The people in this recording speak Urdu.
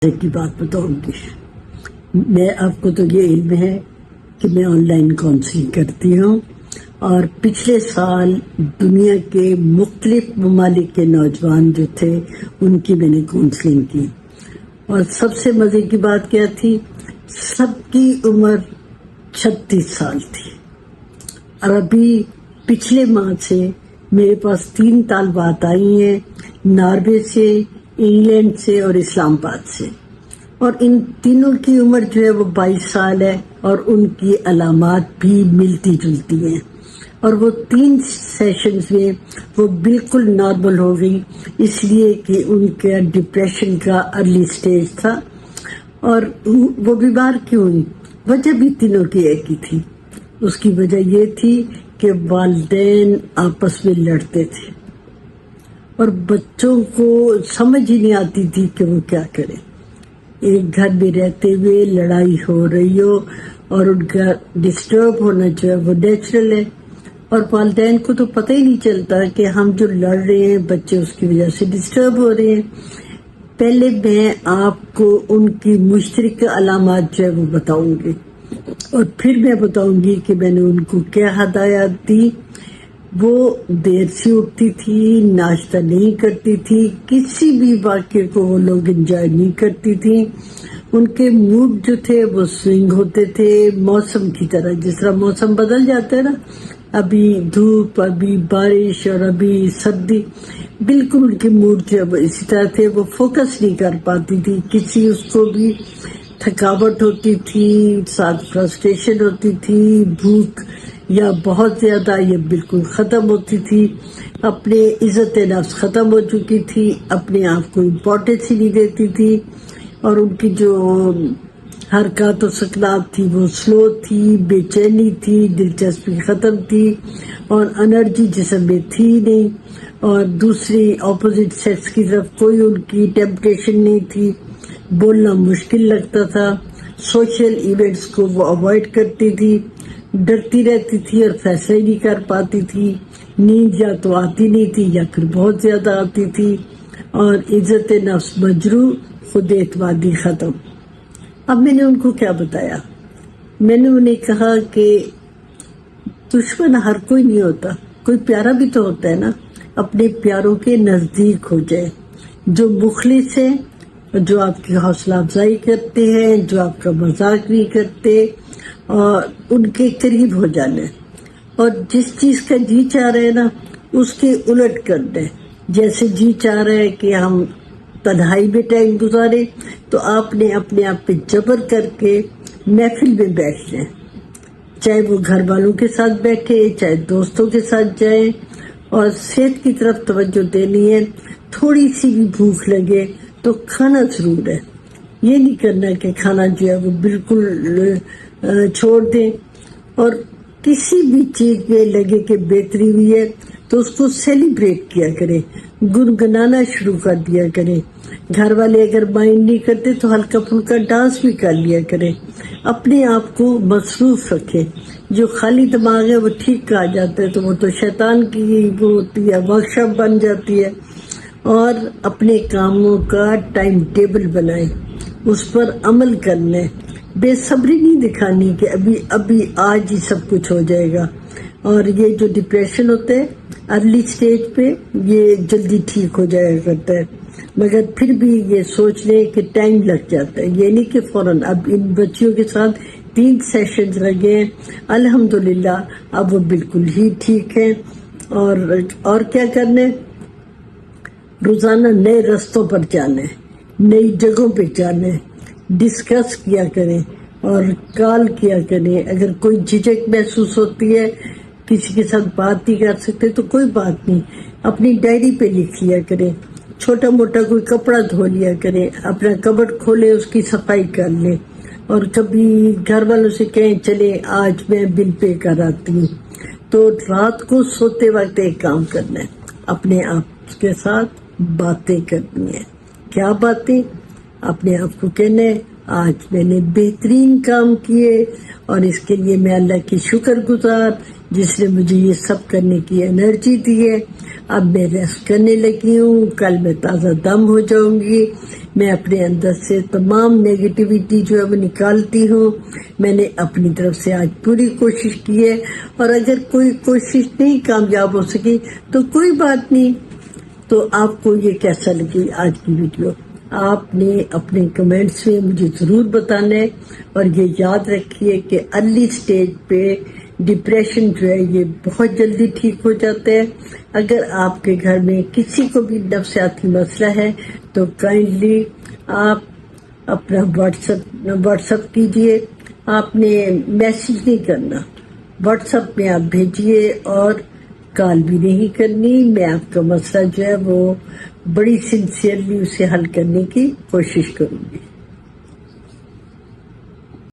کی بات بتاؤں گی. میں آپ کو تو یہ علم ہے کہ میں آن لائن کاؤنسلنگ کرتی ہوں اور پچھلے سال دنیا کے مختلف ممالک کے نوجوان جو تھے ان کی میں نے کاؤنسلنگ کی. اور سب سے مزے کی بات کیا تھی، سب کی عمر 36 سال تھی. اور ابھی پچھلے ماہ سے میرے پاس 3 طالبات آئی ہیں، ناروے سے، انگلینڈ سے اور اسلام آباد سے. اور ان تینوں کی عمر جو ہے وہ 22 سال ہے اور ان کی علامات بھی ملتی جلتی ہیں. اور وہ 3 سیشنز میں وہ بالکل نارمل ہو گئی، اس لیے کہ ان کا ڈپریشن کا ارلی سٹیج تھا. اور وہ بیمار کیوں ہوئی؟ وجہ بھی تینوں کی ایک ہی تھی. اس کی وجہ یہ تھی کہ والدین آپس میں لڑتے تھے اور بچوں کو سمجھ ہی نہیں آتی تھی کہ وہ کیا کرے. ایک گھر میں رہتے ہوئے لڑائی ہو رہی ہو اور ان کا ڈسٹرب ہونا جو ہے وہ نیچرل ہے. اور والدین کو تو پتہ ہی نہیں چلتا کہ ہم جو لڑ رہے ہیں بچے اس کی وجہ سے ڈسٹرب ہو رہے ہیں. پہلے میں آپ کو ان کی مشترکہ علامات جو ہے وہ بتاؤں گی اور پھر میں بتاؤں گی کہ میں نے ان کو کیا ہدایات دی. وہ دیر سے اٹھتی تھی، ناشتہ نہیں کرتی تھی، کسی بھی واقعے کو وہ لوگ انجوائے نہیں کرتی تھی. ان کے موڈ جو تھے وہ سوئنگ ہوتے تھے موسم کی طرح. جس طرح موسم بدل جاتا ہے نا، ابھی دھوپ، ابھی بارش اور ابھی سردی، بالکل ان کے موڈ جو ہے وہ اسی طرح تھے. وہ فوکس نہیں کر پاتی تھی، کسی اس کو بھی تھکاوٹ ہوتی تھی، ساتھ فرسٹریشن ہوتی تھی، بھوک یا بہت زیادہ یا بالکل ختم ہوتی تھی. اپنے عزت نفس ختم ہو چکی تھی، اپنے آپ کو امپورٹنس ہی نہیں دیتی تھی. اور ان کی جو حرکات و سکنات تھی وہ سلو تھی، بے چینی تھی، دلچسپی ختم تھی اور انرجی جسم میں تھی نہیں. اور دوسری اپوزٹ سیکس کی طرف کوئی ان کی ٹیمپٹیشن نہیں تھی. بولنا مشکل لگتا تھا، سوشل ایونٹس کو وہ اوائڈ کرتی تھی، ڈرتی رہتی تھی اور فیصلے نہیں کر پاتی تھی. نیند یا تو آتی نہیں تھی یا پھر بہت زیادہ آتی تھی. اور عزت نفس مجروح، خود اعتمادی ختم. اب میں نے ان کو کیا بتایا؟ میں نے انہیں کہا کہ دشمن ہر کوئی نہیں ہوتا، کوئی پیارا بھی تو ہوتا ہے نا. اپنے پیاروں کے نزدیک ہو جائے، جو مخلص ہیں، جو آپ کی حوصلہ افزائی کرتے ہیں، جو آپ کا مذاق نہیں کرتے، اور ان کے قریب ہو جانا ہے. اور جس چیز کا جی چاہ رہے ہیں نا اس کے الٹ کرنا ہے. جیسے جی چاہ رہا ہے کہ ہم تنہائی میں ٹائم گزارے تو آپ نے اپنے آپ پہ جبر کر کے محفل میں بیٹھ جائیں، چاہے وہ گھر والوں کے ساتھ بیٹھے، چاہے دوستوں کے ساتھ جائیں. اور صحت کی طرف توجہ دینی ہے. تھوڑی سی بھی بھوک لگے تو کھانا ضرور ہے. یہ نہیں کرنا کہ کھانا جو ہے وہ بالکل چھوڑ دیں. اور کسی بھی چیز میں لگے کہ بہتری ہوئی ہے تو اس کو سیلیبریٹ کیا کرے، گنگنانا شروع کر دیا کرے. گھر والے اگر مائنڈ نہیں کرتے تو ہلکا پھلکا ڈانس بھی کر لیا کرے. اپنے آپ کو مصروف رکھے. جو خالی دماغ ہے وہ ٹھیک کہا جاتا ہے تو وہ تو شیطان کی وہ ہوتی ہے، ورکشاپ بن جاتی ہے. اور اپنے کاموں کا ٹائم ٹیبل بنائے، اس پر عمل کرنا ہے. بے صبری نہیں دکھانی کہ ابھی آج ہی سب کچھ ہو جائے گا. اور یہ جو ڈپریشن ہوتا ہے ارلی سٹیج پہ یہ جلدی ٹھیک ہو جایا کرتا ہے، مگر پھر بھی یہ سوچ لیں کہ ٹائم لگ جاتا ہے. یہ نہیں کہ فوراً. اب ان بچیوں کے ساتھ 3 سیشنز لگے ہیں، الحمدللہ اب وہ بالکل ہی ٹھیک ہیں. اور کیا کرنا ہے؟ روزانہ نئے رستوں پر جانا ہے، نئی جگہوں پہ جانا ہے. ڈسکس کیا کریں اور کال کیا کریں. اگر کوئی جھجک محسوس ہوتی ہے، کسی کے ساتھ بات نہیں کر سکتے تو کوئی بات نہیں، اپنی ڈائری پہ لکھ لیا کریں. چھوٹا موٹا کوئی کپڑا دھو لیا کریں، اپنا کبڈ کھولے، اس کی صفائی کر لیں. اور کبھی گھر والوں سے کہیں چلے آج میں بل پے کر آتی ہوں. تو رات کو سوتے وقت ایک کام کرنا ہے، اپنے آپ کے ساتھ باتیں کرنی ہے. کیا باتیں؟ اپنے آپ کو کہنا ہے آج میں نے بہترین کام کیے اور اس کے لیے میں اللہ کی شکر گزار جس نے مجھے یہ سب کرنے کی انرجی دی ہے. اب میں ریسٹ کرنے لگی ہوں. کل میں تازہ دم ہو جاؤں گی. میں اپنے اندر سے تمام نیگیٹیوٹی جو ہے وہ نکالتی ہوں. میں نے اپنی طرف سے آج پوری کوشش کی ہے، اور اگر کوئی کوشش نہیں کامیاب ہو سکی تو کوئی بات نہیں. تو آپ کو یہ کیسا لگی آج کی ویڈیو؟ آپ نے اپنے کمنٹس میں مجھے ضرور بتانا ہے. اور یہ یاد رکھیے کہ ارلی سٹیج پہ ڈپریشن جو ہے یہ بہت جلدی ٹھیک ہو جاتا ہے. اگر آپ کے گھر میں کسی کو بھی نفسیاتی مسئلہ ہے تو کائنڈلی آپ اپنا واٹس اپ کیجئے. آپ نے میسج نہیں کرنا، واٹس اپ میں آپ بھیجیے، اور کال بھی نہیں کرنی. میں آپ کا مسئلہ جو ہے وہ بڑی سنسیئرلی اسے حل کرنے کی کوشش کروں گی.